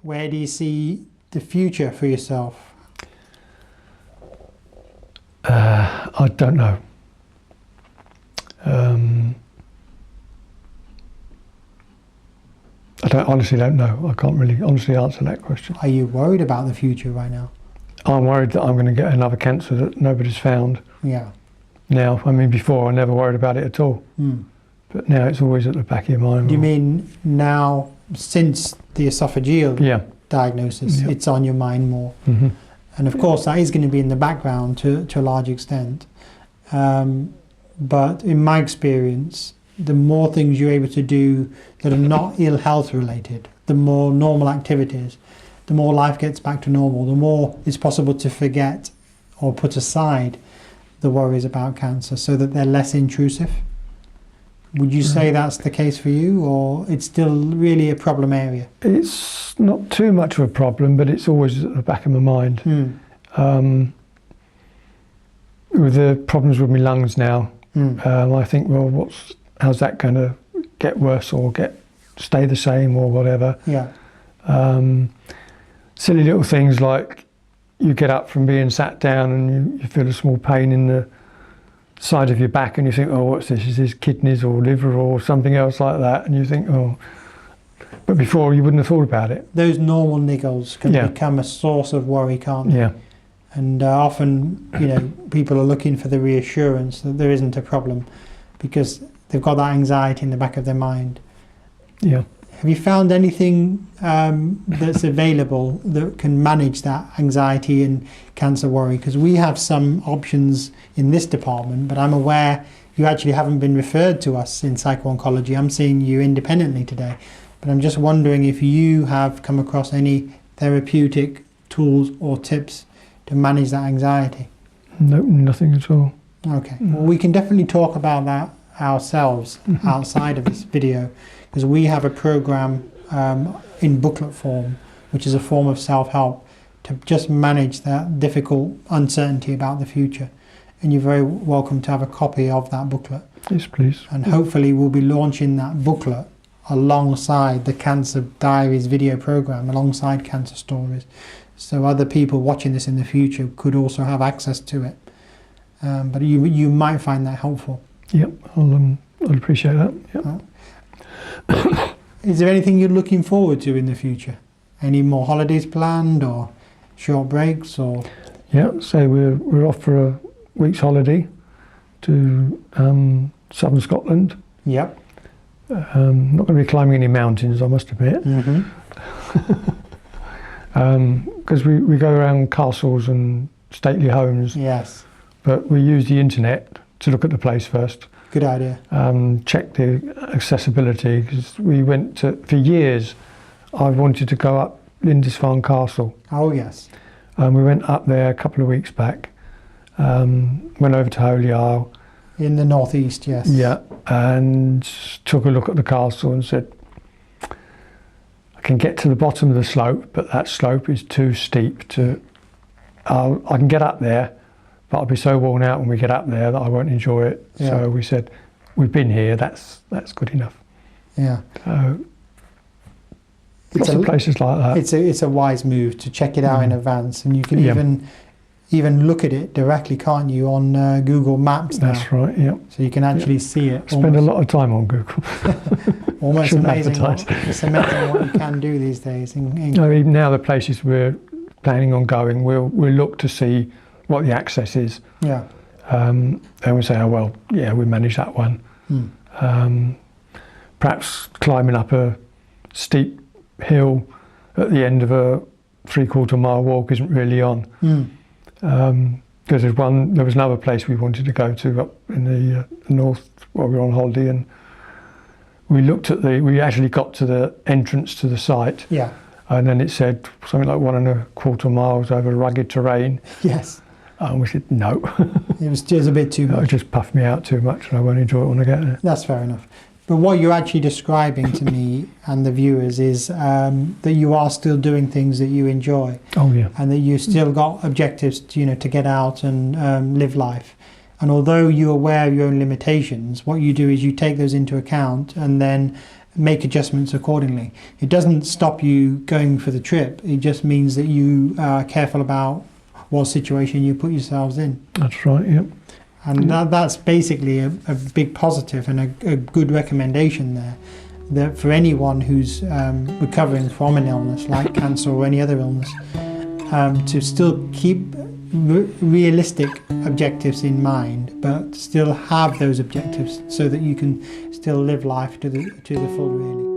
Where do you see the future for yourself? I don't know. I honestly don't know. I can't really honestly answer that question. Are you worried about the future right now? I'm worried that I'm going to get another cancer that nobody's found. Yeah. Now, I mean, before I never worried about it at all. But now it's always at the back of your mind. Do you mean now, since the esophageal diagnosis, it's on your mind more? And of course, that is going to be in the background to a large extent. But in my experience, the more things you're able to do that are not ill health related, the more normal activities, the more life gets back to normal, the more it's possible to forget or put aside the worries about cancer so that they're less intrusive. Would you say that's the case for you, or it's still really a problem area? It's not too much of a problem, but it's always at the back of my mind. With the problems with my lungs now, I think, well, how's that going to get worse or stay the same or whatever? Yeah. Silly little things like you get up from being sat down and you feel a small pain in the side of your back and you think, oh, what's this? Is this kidneys or liver or something else like that? And you think, oh, but before you wouldn't have thought about it. Those normal niggles can become a source of worry, can't they? Yeah. And often, people are looking for the reassurance that there isn't a problem because they've got that anxiety in the back of their mind. Yeah. Have you found anything that's available that can manage that anxiety and cancer worry? Because we have some options in this department, but I'm aware you actually haven't been referred to us in psycho-oncology. I'm seeing you independently today. But I'm just wondering if you have come across any therapeutic tools or tips to manage that anxiety. No, nothing at all. Okay. Well, we can definitely talk about that ourselves outside of this video, because we have a program in booklet form, which is a form of self-help to just manage that difficult uncertainty about the future. And you're very welcome to have a copy of that booklet. Yes, please. And hopefully we'll be launching that booklet alongside the Cancer Diaries video program, alongside Cancer Stories. So other people watching this in the future could also have access to it. But you might find that helpful. Yep, I'll appreciate that. Yep. Is there anything you're looking forward to in the future? Any more holidays planned or short breaks or? Yeah, so we're off for a week's holiday to southern Scotland. Yep. Not going to be climbing any mountains, I must admit. Because we go around castles and stately homes. Yes. But we use the internet to look at the place first. Good idea. Check the accessibility, because we went for years, I wanted to go up Lindisfarne Castle. Oh yes. We went up there a couple of weeks back, went over to Holy Isle. In the northeast, yes. Yeah, and took a look at the castle and said, I can get to the bottom of the slope, but that slope is too steep to, I can get up there, but I'll be so worn out when we get up there that I won't enjoy it. Yeah. So we said, we've been here, that's good enough. Yeah. So, lots of places like that. It's a wise move to check it out in advance, and you can even look at it directly, can't you, on Google Maps now? That's right, yeah. So you can actually see it. Spend a lot of time on Google. Almost amazing. It's amazing what you can do these days. No, even now the places we're planning on going, we'll look to see what the access is. Yeah. And we say, oh well, yeah, we manage that one. Perhaps climbing up a steep hill at the end of a 3/4 mile walk isn't really on. Because there was another place we wanted to go to up in the north while we were on holiday, and we actually got to the entrance to the site. Yeah. And then it said something like 1.25 miles over rugged terrain. Yes. And we said no. It was just a bit too much. It just puffed me out too much, and I won't enjoy it when I get there. That's fair enough. But what you're actually describing to me and the viewers is that you are still doing things that you enjoy. Oh yeah. And that you still got objectives to get out and live life. And although you're aware of your own limitations, what you do is you take those into account and then make adjustments accordingly. It doesn't stop you going for the trip. It just means that you are careful about what situation you put yourselves in. That's right, yep. And that's basically a big positive and a good recommendation there, that for anyone who's recovering from an illness like cancer or any other illness, to still keep realistic objectives in mind, but still have those objectives so that you can still live life to the full, really.